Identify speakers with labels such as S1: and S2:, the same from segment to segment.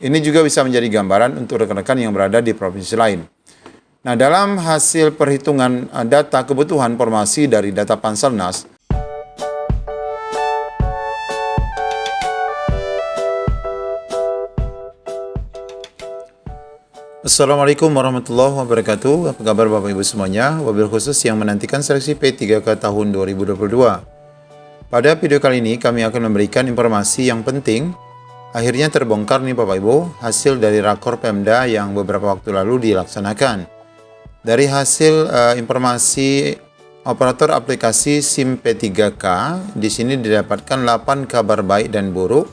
S1: Ini juga bisa menjadi gambaran untuk rekan-rekan yang berada di provinsi lain. Nah, dalam hasil perhitungan data kebutuhan formasi dari data Panselnas, Assalamualaikum warahmatullahi wabarakatuh. Apa kabar Bapak Ibu semuanya? Wabil khusus yang menantikan seleksi P3K tahun 2022. Pada video kali ini kami akan memberikan informasi yang penting. Akhirnya terbongkar nih Bapak Ibu, hasil dari rakor Pemda yang beberapa waktu lalu dilaksanakan. Dari hasil informasi operator aplikasi SIM P3K, di sini didapatkan 8 kabar baik dan buruk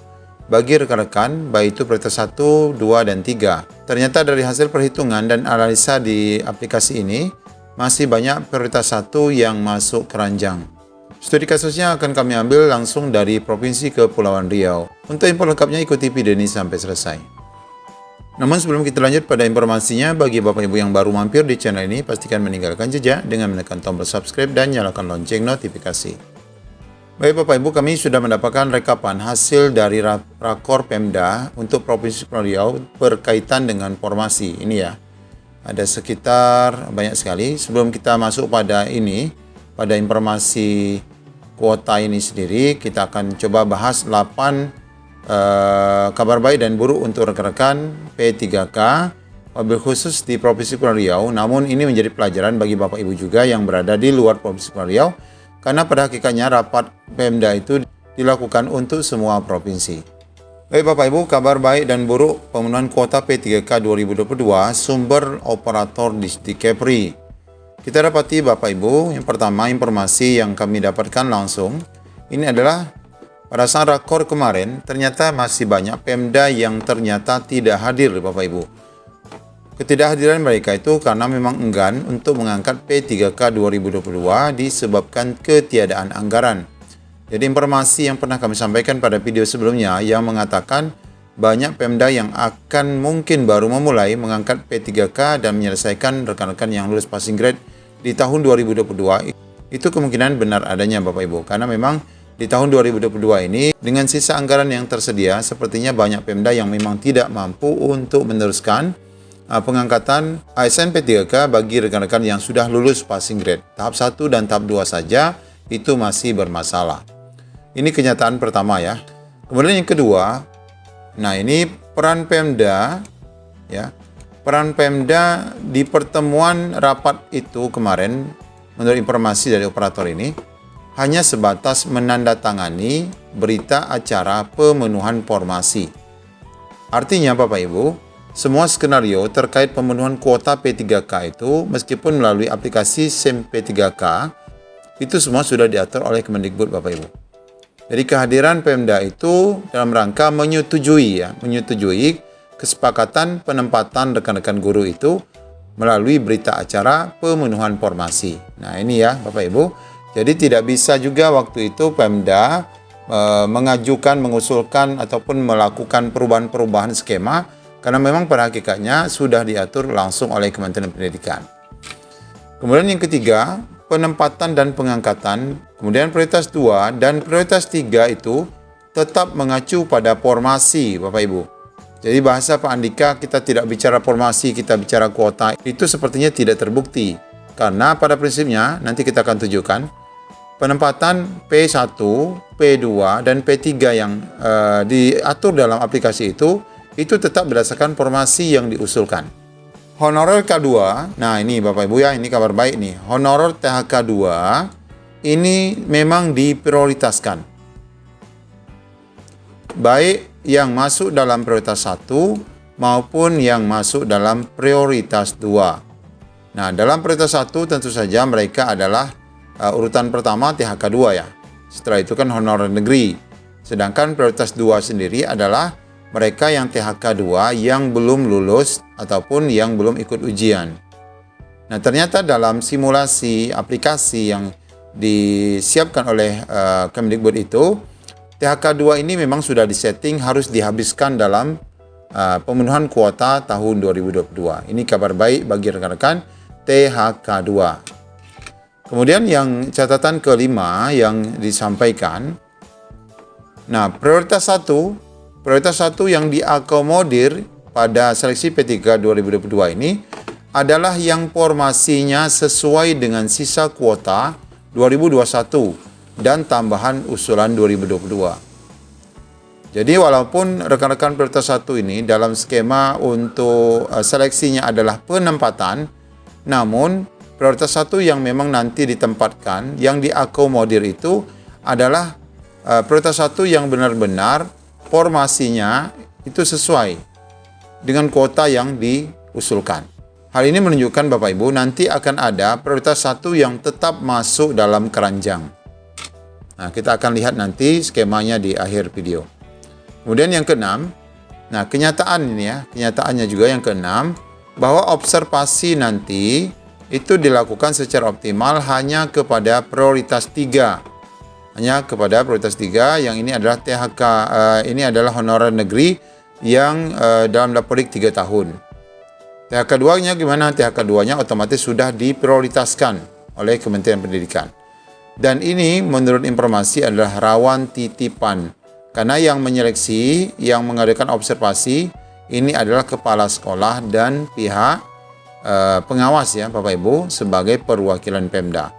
S1: bagi rekan-rekan, baik itu prioritas 1, 2, dan 3. Ternyata dari hasil perhitungan dan analisa di aplikasi ini, masih banyak prioritas 1 yang masuk keranjang. Studi kasusnya akan kami ambil langsung dari Provinsi Kepulauan Riau. Untuk info lengkapnya ikuti video ini sampai selesai. Namun sebelum kita lanjut pada informasinya, bagi Bapak Ibu yang baru mampir di channel ini, pastikan meninggalkan jejak dengan menekan tombol subscribe dan nyalakan lonceng notifikasi. Baik Bapak Ibu, kami sudah mendapatkan rekapan hasil dari rakor Pemda untuk Provinsi Kepulauan Riau berkaitan dengan formasi ini ya. Ada sekitar banyak sekali. Sebelum kita masuk pada ini, pada informasi kuota ini sendiri, kita akan coba bahas 8 kabar baik dan buruk untuk rekan-rekan P3K, wabil khusus di Provinsi Kepulauan Riau. Namun ini menjadi pelajaran bagi Bapak Ibu juga yang berada di luar Provinsi Kepulauan Riau, karena pada hakikatnya rapat Pemda itu dilakukan untuk semua provinsi. Baik Bapak Ibu, kabar baik dan buruk pemenuhan kuota P3K 2022 sumber operator di Kepri. Kita dapati Bapak Ibu, yang pertama informasi yang kami dapatkan langsung, ini adalah pada saat rakor kemarin ternyata masih banyak Pemda yang ternyata tidak hadir Bapak Ibu. Ketidakhadiran mereka itu karena memang enggan untuk mengangkat P3K 2022 disebabkan ketiadaan anggaran. Jadi informasi yang pernah kami sampaikan pada video sebelumnya yang mengatakan banyak Pemda yang akan mungkin baru memulai mengangkat P3K dan menyelesaikan rekan-rekan yang lulus passing grade di tahun 2022. Itu kemungkinan benar adanya Bapak Ibu, karena memang di tahun 2022 ini dengan sisa anggaran yang tersedia sepertinya banyak Pemda yang memang tidak mampu untuk meneruskan pengangkatan ASN P3K bagi rekan-rekan yang sudah lulus passing grade. Tahap 1 dan tahap 2 saja itu masih bermasalah. Ini kenyataan pertama ya. Kemudian yang kedua, nah ini peran Pemda ya. Peran Pemda di pertemuan rapat itu kemarin menurut informasi dari operator ini hanya sebatas menandatangani berita acara pemenuhan formasi. Artinya Bapak Ibu, semua skenario terkait pemenuhan kuota P3K itu meskipun melalui aplikasi SIM P3K itu semua sudah diatur oleh Kemendikbud Bapak Ibu. Jadi kehadiran Pemda itu dalam rangka menyetujui kesepakatan penempatan rekan-rekan guru itu melalui berita acara pemenuhan formasi. Nah ini ya Bapak Ibu. Jadi tidak bisa juga waktu itu Pemda mengusulkan ataupun melakukan perubahan-perubahan skema, karena memang pada hakikatnya sudah diatur langsung oleh Kementerian Pendidikan. Kemudian yang ketiga, penempatan dan pengangkatan. Kemudian prioritas 2 dan prioritas 3 itu tetap mengacu pada formasi Bapak Ibu. Jadi bahasa Pak Andika, kita tidak bicara formasi, kita bicara kuota, itu sepertinya tidak terbukti. Karena pada prinsipnya, nanti kita akan tunjukkan, penempatan P1, P2, dan P3 yang diatur dalam aplikasi itu tetap berdasarkan formasi yang diusulkan. Honorer K2, nah ini Bapak Ibu ya, ini kabar baik nih. Honorer THK2 ini memang diprioritaskan. Baik yang masuk dalam prioritas 1 maupun yang masuk dalam prioritas 2. Nah, dalam prioritas 1 tentu saja mereka adalah urutan pertama THK2 ya. Setelah itu kan honorer negeri. Sedangkan prioritas 2 sendiri adalah mereka yang THK2 yang belum lulus ataupun yang belum ikut ujian. Nah, ternyata dalam simulasi aplikasi yang disiapkan oleh Kemdikbud itu, THK2 ini memang sudah disetting harus dihabiskan dalam pemenuhan kuota tahun 2022. Ini kabar baik bagi rekan-rekan THK2. Kemudian yang catatan kelima yang disampaikan, nah prioritas 1 Prioritas 1 yang diakomodir pada seleksi P3 2022 ini adalah yang formasinya sesuai dengan sisa kuota 2021 dan tambahan usulan 2022. Jadi walaupun rekan-rekan prioritas 1 ini dalam skema untuk seleksinya adalah penempatan, namun prioritas 1 yang memang nanti ditempatkan, yang diakomodir itu adalah prioritas 1 yang benar-benar formasinya itu sesuai dengan kuota yang diusulkan. Hal ini menunjukkan Bapak Ibu nanti akan ada prioritas 1 yang tetap masuk dalam keranjang. Nah, kita akan lihat nanti skemanya di akhir video. Kemudian yang keenam, nah kenyataan ini ya, kenyataannya juga yang keenam, bahwa observasi nanti itu dilakukan secara optimal hanya kepada prioritas 3. Hanya kepada prioritas 3 yang ini adalah THK, ini adalah honorer negeri yang dalam dapodik 3 tahun. THK 2-nya gimana? THK 2-nya otomatis sudah diprioritaskan oleh Kementerian Pendidikan. Dan ini menurut informasi adalah rawan titipan. Karena yang menyeleksi, yang mengadakan observasi, ini adalah kepala sekolah dan pihak pengawas ya Bapak Ibu sebagai perwakilan Pemda.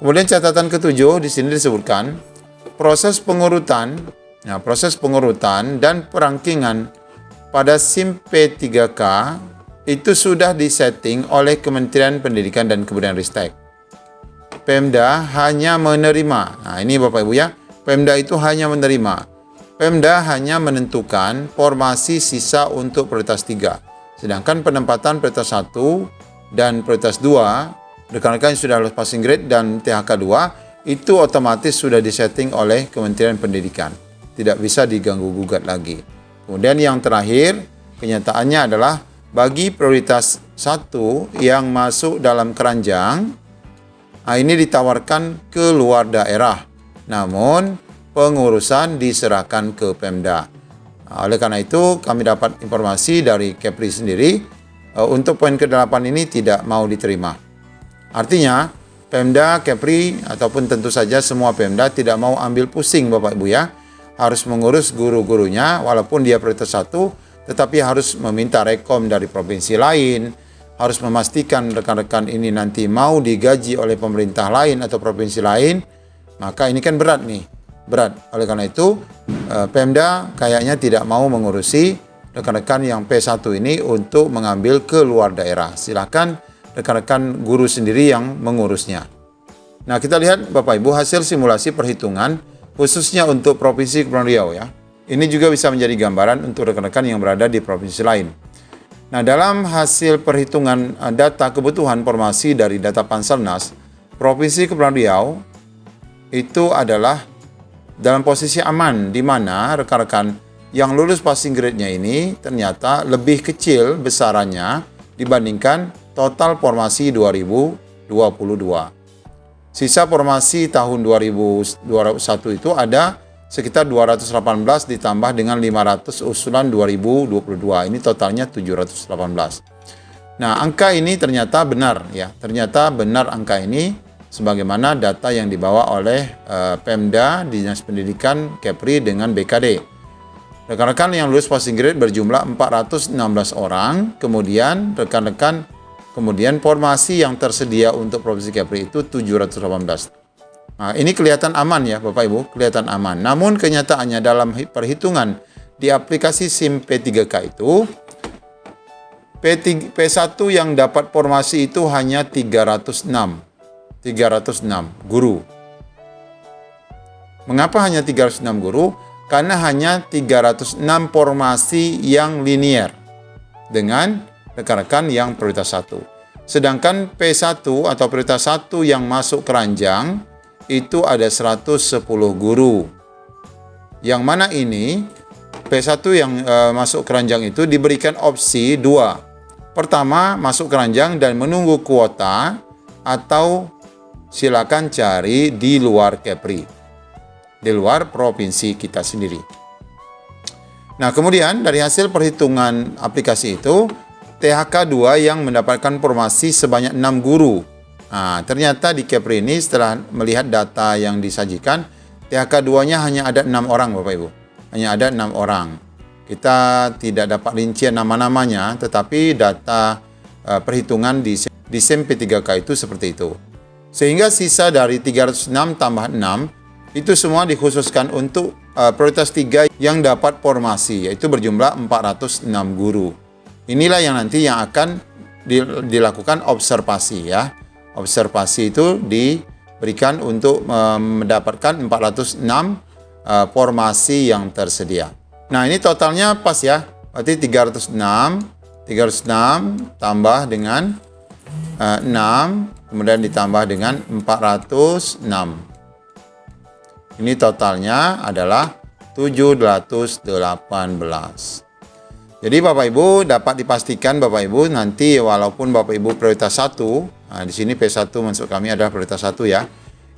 S1: Kemudian catatan ketujuh di sini disebutkan proses pengurutan dan perangkingan pada SIM P3K itu sudah disetting oleh Kementerian Pendidikan dan Kebudayaan Ristek. Pemda hanya menerima. Nah, ini Bapak Ibu ya, Pemda itu hanya menerima. Pemda hanya menentukan formasi sisa untuk prioritas 3. Sedangkan penempatan prioritas 1 dan prioritas 2, rekan-rekan yang sudah lulus passing grade dan THK 2, itu otomatis sudah disetting oleh Kementerian Pendidikan. Tidak bisa diganggu-gugat lagi. Kemudian yang terakhir, kenyataannya adalah bagi prioritas 1 yang masuk dalam keranjang, ini ditawarkan ke luar daerah. Namun, pengurusan diserahkan ke Pemda. Oleh karena itu, kami dapat informasi dari Kepri sendiri untuk poin ke-8 ini tidak mau diterima. Artinya, Pemda, Kepri, ataupun tentu saja semua Pemda tidak mau ambil pusing Bapak Ibu ya. Harus mengurus guru-gurunya walaupun dia prioritas 1, tetapi harus meminta rekom dari provinsi lain, harus memastikan rekan-rekan ini nanti mau digaji oleh pemerintah lain atau provinsi lain, maka ini kan berat nih. Berat. Oleh karena itu, Pemda kayaknya tidak mau mengurusi rekan-rekan yang P1 ini untuk mengambil ke luar daerah. Silakan rekan-rekan guru sendiri yang mengurusnya. Nah, kita lihat Bapak Ibu hasil simulasi perhitungan khususnya untuk Provinsi Kepulauan Riau ya. Ini juga bisa menjadi gambaran untuk rekan-rekan yang berada di provinsi lain. Nah, dalam hasil perhitungan data kebutuhan formasi dari data Panselnas, Provinsi Kepulauan Riau itu adalah dalam posisi aman, di mana rekan-rekan yang lulus passing grade-nya ini ternyata lebih kecil besarannya dibandingkan total formasi 2022. Sisa formasi tahun 2021 itu ada sekitar 218 ditambah dengan 500 usulan 2022. Ini totalnya 718. Nah, angka ini ternyata benar ya. Ternyata benar angka ini sebagaimana data yang dibawa oleh Pemda, Dinas Pendidikan, Kepri dengan BKD. Rekan-rekan yang lulus passing grade berjumlah 416 orang, kemudian kemudian formasi yang tersedia untuk Provinsi Kepri itu 718. Nah, ini kelihatan aman ya Bapak Ibu, kelihatan aman. Namun kenyataannya dalam perhitungan di aplikasi SIM P3K itu, P1 yang dapat formasi itu hanya 306 guru. Mengapa hanya 306 guru? Karena hanya 306 formasi yang linier dengan rekan-rekan yang prioritas 1. Sedangkan P1 atau prioritas 1 yang masuk keranjang itu ada 110 guru. Yang mana ini P1 yang masuk keranjang itu diberikan opsi 2. Pertama, masuk keranjang dan menunggu kuota, atau silakan cari di luar Kepri, di luar provinsi kita sendiri. Nah, kemudian dari hasil perhitungan aplikasi itu, THK 2 yang mendapatkan formasi sebanyak 6 guru. Nah, ternyata di Kepri ini setelah melihat data yang disajikan, THK 2-nya hanya ada 6 orang Bapak Ibu. Hanya ada 6 orang. Kita tidak dapat rincian nama-namanya, tetapi data perhitungan di SIM P3K itu seperti itu. Sehingga sisa dari 306 tambah 6 itu semua dikhususkan untuk prioritas 3 yang dapat formasi, yaitu berjumlah 406 guru. Inilah yang nanti yang akan dilakukan observasi ya. Observasi itu diberikan untuk mendapatkan 406 formasi yang tersedia. Nah, ini totalnya pas ya. Berarti 306 tambah dengan 6, kemudian ditambah dengan 406. Ini totalnya adalah 718. Jadi Bapak Ibu dapat dipastikan Bapak Ibu nanti walaupun Bapak Ibu prioritas 1, nah di sini P1 masuk kami adalah prioritas 1 ya.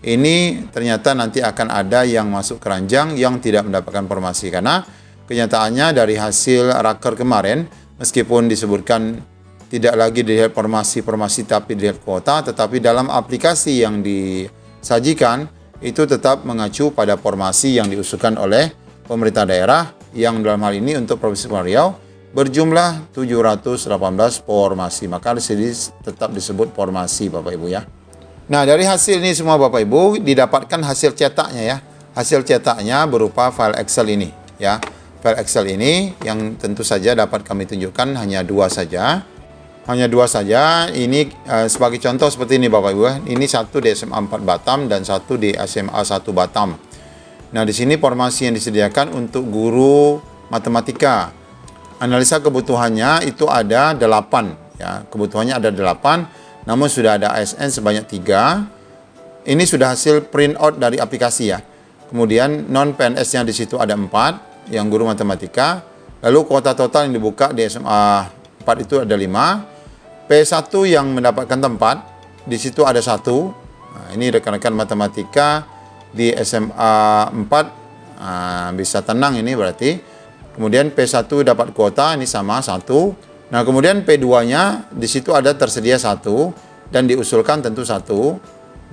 S1: Ini ternyata nanti akan ada yang masuk keranjang yang tidak mendapatkan formasi karena kenyataannya dari hasil raker kemarin meskipun disebutkan tidak lagi dilihat formasi tapi dilihat kuota, tetapi dalam aplikasi yang disajikan itu tetap mengacu pada formasi yang diusulkan oleh pemerintah daerah yang dalam hal ini untuk Provinsi Kepulauan Riau berjumlah 718 formasi. Maka di sini tetap disebut formasi Bapak Ibu ya. Nah, dari hasil ini semua Bapak Ibu didapatkan hasil cetaknya ya. Hasil cetaknya berupa file Excel ini ya. File Excel ini yang tentu saja dapat kami tunjukkan hanya 2 saja. Hanya 2 saja. Ini sebagai contoh seperti ini Bapak Ibu. Ini satu di SMA 4 Batam dan satu di SMA 1 Batam. Nah, di sini formasi yang disediakan untuk guru matematika. Analisa kebutuhannya itu ada 8 ya. Kebutuhannya ada 8, namun sudah ada ASN sebanyak 3. Ini sudah hasil print out dari aplikasi ya. Kemudian non PNS-nya di situ ada 4. Yang guru matematika, lalu kuota total yang dibuka di SMA 4 itu ada 5. P1 yang mendapatkan tempat di situ ada 1. Nah, ini rekan-rekan matematika di SMA 4 bisa tenang ini berarti. Kemudian P1 dapat kuota ini sama 1. Nah, kemudian P2-nya di situ ada tersedia 1 dan diusulkan tentu 1.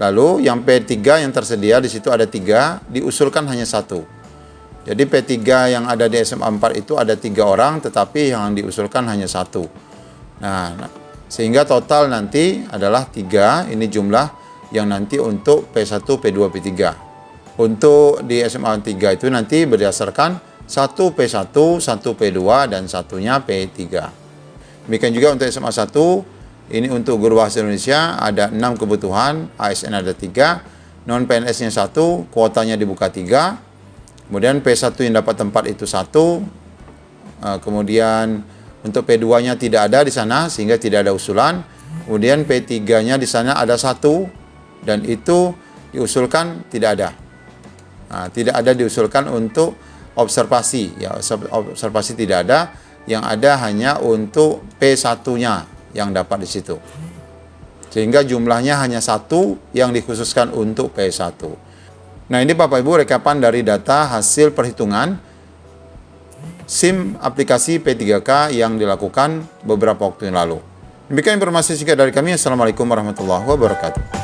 S1: Lalu yang P3 yang tersedia di situ ada 3, diusulkan hanya 1. Jadi P3 yang ada di SMA 4 itu ada 3 orang, tetapi yang diusulkan hanya 1. Nah, sehingga total nanti adalah 3, ini jumlah yang nanti untuk P1, P2, P3. Untuk di SMA 3 itu nanti berdasarkan 1 P1, 1 P2, dan satunya P3. Demikian juga untuk SMA 1, ini untuk guru bahasa Indonesia ada 6 kebutuhan, ASN ada 3, non PNS-nya 1, kuotanya dibuka 3. Kemudian P1 yang dapat tempat itu 1. Kemudian untuk P2-nya tidak ada di sana sehingga tidak ada usulan. Kemudian P3-nya di sana ada 1 dan itu diusulkan tidak ada. Nah, tidak ada diusulkan untuk observasi ya, observasi tidak ada, yang ada hanya untuk P1-nya yang dapat di situ. Sehingga jumlahnya hanya 1 yang dikhususkan untuk P1. Nah, ini Bapak Ibu rekapan dari data hasil perhitungan SIM aplikasi P3K yang dilakukan beberapa waktu yang lalu. Demikian informasi singkat dari kami. Assalamualaikum warahmatullahi wabarakatuh.